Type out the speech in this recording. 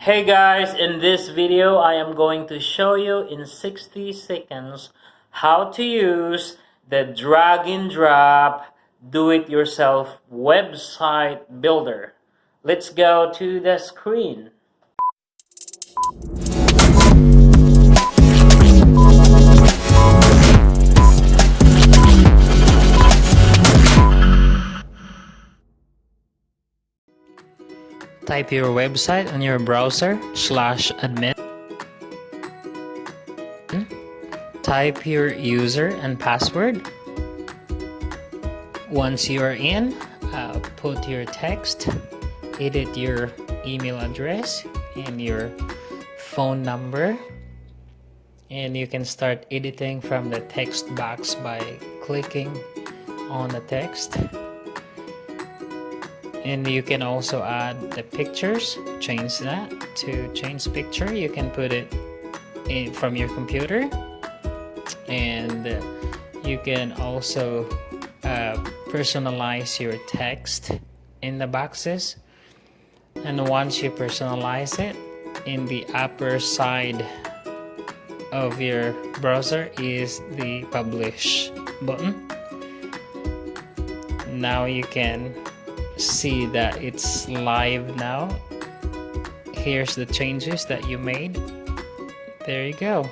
Hey guys, in this video I am going to show you in 60 seconds how to use the drag and drop do-it-yourself website builder. Let's go to the screen. Type your website on your browser /admin. Type your user and password. Once you are in, put your text, edit your email address and your phone number, and you can start editing from the text box by clicking on the text. And you can also add the pictures, change that. To change picture, you can put it in from your computer, and you can also personalize your text in the boxes. And once you personalize it, in the upper side of your browser is the publish button. Now you can see that it's live now. Here's the changes that you made. There you go.